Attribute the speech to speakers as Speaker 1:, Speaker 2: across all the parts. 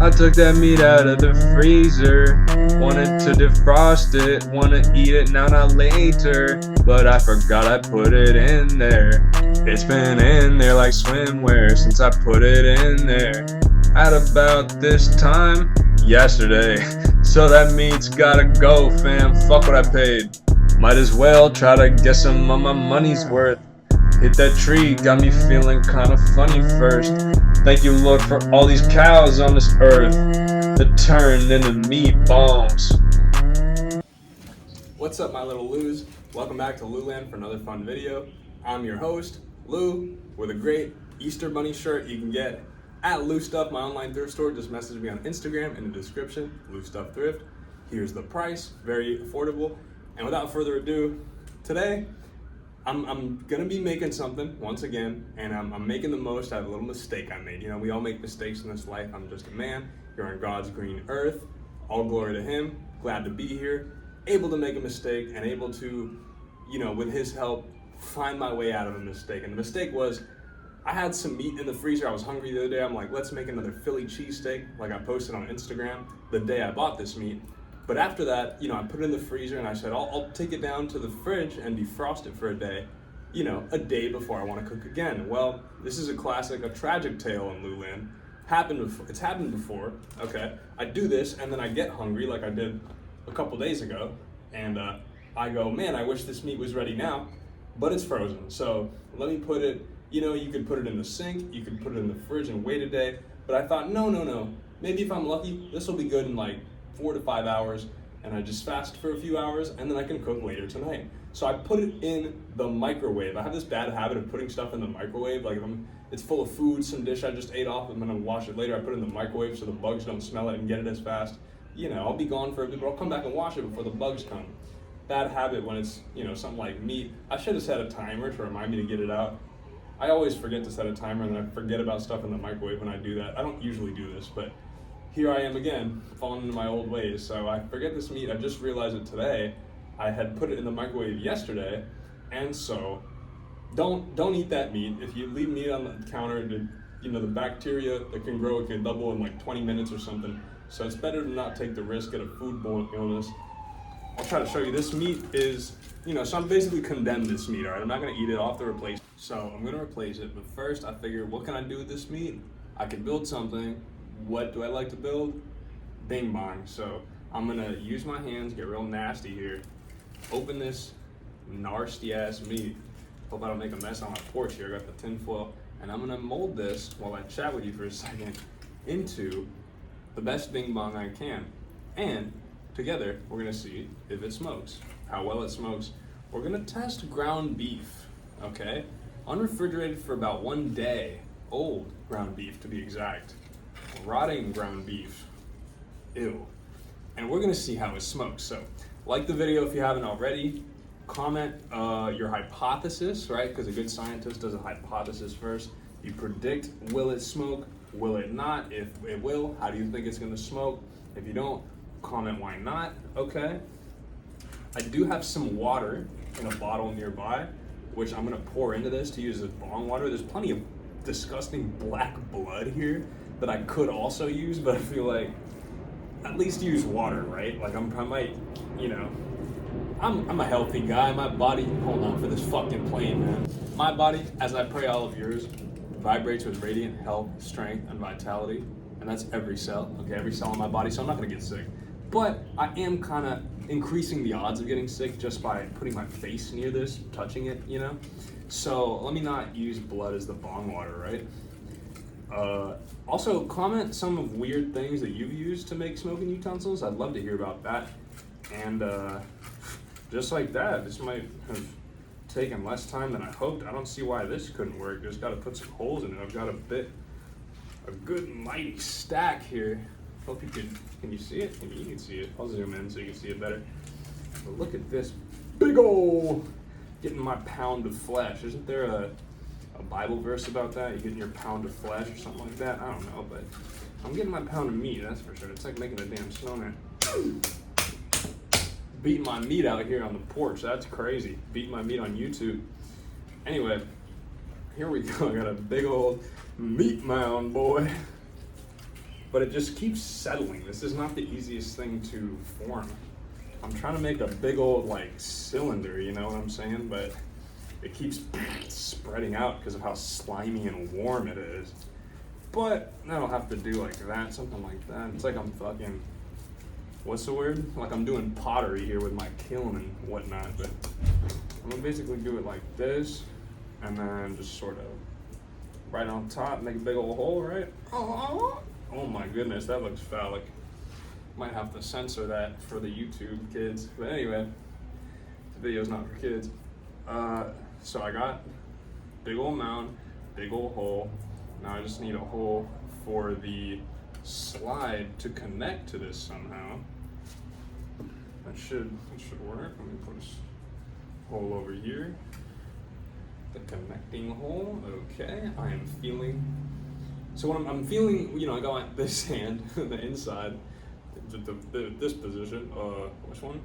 Speaker 1: I took that meat out of the freezer, wanted to defrost it, wanna eat it now not later, but I forgot I put it in there. It's been in there like swimwear since I put it in there at about this time yesterday. So that meat's gotta go, fam. Fuck what I paid. Might as well try to get some of my money's worth. Hit that tree, got me feeling kinda funny first. Thank you, Lord, for all these cows on this earth that turned into meat bongs.
Speaker 2: What's up, my little Loos? Welcome back to Looland for another fun video. I'm your host, Lou, with a great Easter Bunny shirt you can get at Lou Stuff, my online thrift store. Just message me on Instagram in the description, Lou Stuff Thrift. Here's the price, very affordable. And without further ado, today, I'm gonna be making something once again, and I'm making the most out of a little mistake I made. You know, we all make mistakes in this life. I'm just a man here on God's green earth. All glory to Him. Glad to be here, able to make a mistake and able to, you know, with His help, find my way out of a mistake. And the mistake was, I had some meat in the freezer. I was hungry the other day. I'm like, let's make another Philly cheesesteak, like I posted on Instagram the day I bought this meat. But after that, you know, I put it in the freezer and I said, I'll take it down to the fridge and defrost it for a day, you know, a day before I want to cook again. Well, this is a classic, a tragic tale in Luland. It's happened before, okay? I do this and then I get hungry like I did a couple days ago, and I go, man, I wish this meat was ready now, but it's frozen. So let me put it, you know, you could put it in the sink, you could put it in the fridge and wait a day, but I thought, no. Maybe if I'm lucky, this will be good in like 4 to 5 hours, and I just fast for a few hours, and then I can cook later tonight. So I put it in the microwave. I have this bad habit of putting stuff in the microwave. Like if it's full of food, some dish I just ate off, I'm gonna wash it later. I put it in the microwave so the bugs don't smell it and get it as fast. You know, I'll be gone for a bit, but I'll come back and wash it before the bugs come. Bad habit when it's, you know, something like meat. I should have set a timer to remind me to get it out. I always forget to set a timer, and then I forget about stuff in the microwave when I do that. I don't usually do this, but here I am again, falling into my old ways. So I forget this meat. I just realized it today. I had put it in the microwave yesterday, and so don't eat that meat. If you leave meat on the counter, you know, the bacteria that can grow, it can double in like 20 minutes or something. So it's better to not take the risk, get a foodborne illness. I'll try to show you. This meat is, you know, so I'm basically condemned this meat, all right? I'm not gonna eat it off the replace. So I'm gonna replace it, but first I figured, what can I do with this meat? I can build something. What do I like to build? Bing bong. So I'm gonna use my hands, get real nasty here, open this nasty ass meat. Hope I don't make a mess on my porch here. I got the tin foil, and I'm gonna mold this while I chat with you for a second into the best bing bong I can. And together we're gonna see if it smokes, how well it smokes. We're gonna test ground beef, okay? Unrefrigerated for about 1 day, old ground beef to be exact. Rotting ground beef, ew. And we're gonna see how it smokes. So like the video if you haven't already, comment your hypothesis, right? Because a good scientist does a hypothesis first. You predict, will it smoke, will it not? If it will, how do you think it's gonna smoke? If you don't, comment why not, okay? I do have some water in a bottle nearby, which I'm gonna pour into this to use as bong water. There's plenty of disgusting black blood here that I could also use, but I feel like at least use water, right? Like I might, you know, I'm a healthy guy. My body, hold on for this fucking plane, man. My body, as I pray all of yours, vibrates with radiant health, strength, and vitality, and that's every cell, okay? Every cell in my body, so I'm not gonna get sick. But I am kind of increasing the odds of getting sick just by putting my face near this, touching it, you know? So let me not use blood as the bong water, right? Also, comment some of weird things that you've used to make smoking utensils. I'd love to hear about that. And just like that, this might have taken less time than I hoped. I don't see why this couldn't work. Just got to put some holes in it. I've got a good mighty stack here. Hope you can you see it? You can see it. I'll zoom in so you can see it better. But look at this big ol' getting my pound of flesh. Isn't there a Bible verse about that? You're getting your pound of flesh or something like that? I don't know, but I'm getting my pound of meat, that's for sure. It's like making a damn snowman. Beating my meat out here on the porch, that's crazy. Beating my meat on YouTube. Anyway, here we go. I got a big old meat mound, boy. but it just keeps settling. This is not the easiest thing to form. I'm trying to make a big old like cylinder, you know what I'm saying? But it keeps spreading out because of how slimy and warm it is. But I don't have to do like that, something like that. It's like I'm fucking, what's the word? Like I'm doing pottery here with my kiln and whatnot, but I'm gonna basically do it like this, and then just sort of right on top, make a big old hole, right? Oh my goodness, that looks phallic. Might have to censor that for the YouTube kids. But anyway, the video's not for kids. So I got big old mound, big old hole. Now I just need a hole for the slide to connect to this somehow. That should work. Let me put a hole over here. The connecting hole. Okay, I am feeling. So what I'm feeling, you know, I got this hand, the inside, this position. Which one?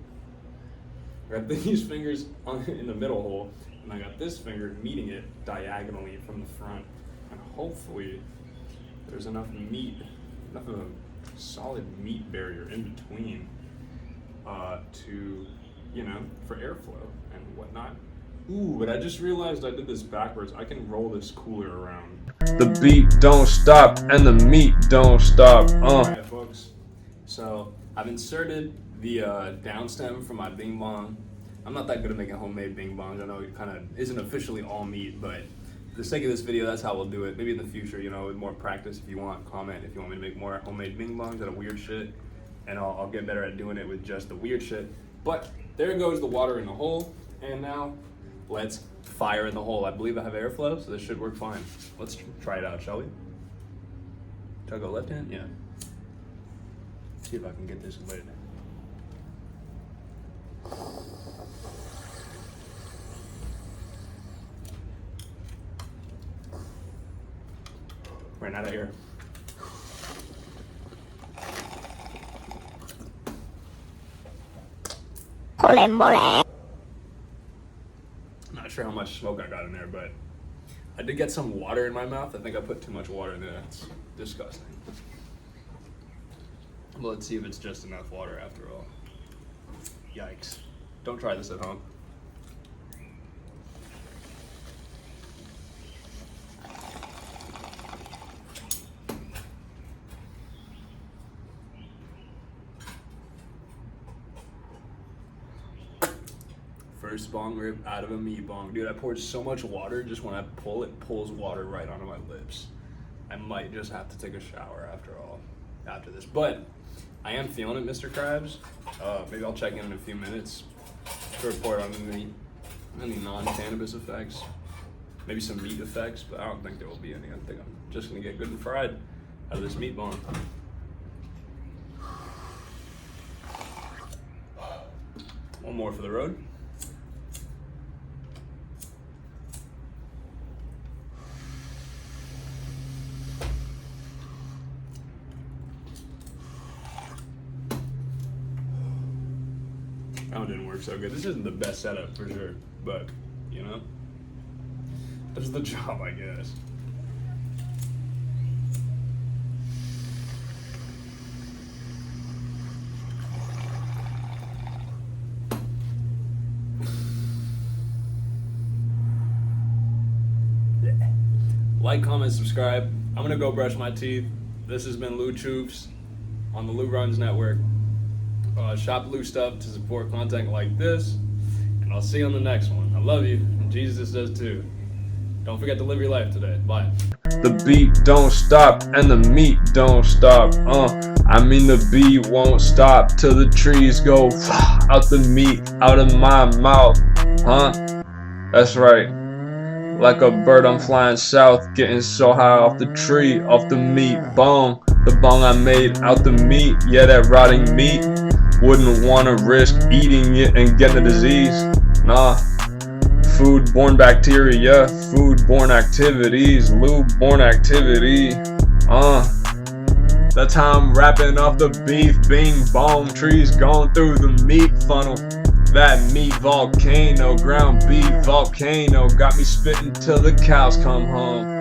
Speaker 2: I got these fingers in the middle hole, and I got this finger meeting it diagonally from the front. And hopefully there's enough of a solid meat barrier in between to, you know, for airflow and whatnot. Ooh, but I just realized I did this backwards. I can roll this cooler around.
Speaker 1: The beat don't stop and the meat don't stop.
Speaker 2: Alright, folks. So I've inserted the down stem for my Bing Bong. I'm not that good at making homemade Bing Bongs. I know it kind of isn't officially all meat, but for the sake of this video, that's how we'll do it. Maybe in the future, you know, with more practice, if you want, comment if you want me to make more homemade Bing Bongs out of weird shit, and I'll get better at doing it with just the weird shit. But there goes the water in the hole, and now let's fire in the hole. I believe I have airflow, so this should work fine. Let's try it out, shall we? Should I go left hand? Yeah. See if I can get this lid. Ran out of air. Not sure how much smoke I got in there, but I did get some water in my mouth. I think I put too much water in there. It's disgusting. Well, let's see if it's just enough water after all. Yikes. Don't try this at home. First bong rip out of a meat bong. Dude, I poured so much water, just when I pull, it pulls water right onto my lips. I might just have to take a shower after this. But I am feeling it, Mr. Krabs. Maybe I'll check in a few minutes to report on any non-cannabis effects. Maybe some meat effects, but I don't think there will be any. I think I'm just gonna get good and fried out of this meat bong. One more for the road. That one didn't work so good. This isn't the best setup for sure, but you know, does the job, I guess. Like, comment, subscribe. I'm gonna go brush my teeth. This has been Lou Choofs on the Lou Runs Network. Shop Lou stuff to support content like this, and I'll see you on the next one. I love you, and Jesus does too. Don't forget to live your life today. Bye.
Speaker 1: The beat don't stop and the meat don't stop. I mean the beat won't stop till the trees go out the meat out of my mouth. That's right. Like a bird I'm flying south, getting so high off the tree, off the meat bong. The bong I made out the meat, yeah, that rotting meat. Wouldn't wanna risk eating it and getting a disease. Nah. Food-borne bacteria, food-borne activities, lube-borne activity. That's how I'm wrapping up the beef. Bing bong, trees going through the meat funnel. That meat volcano, ground beef volcano, got me spitting till the cows come home.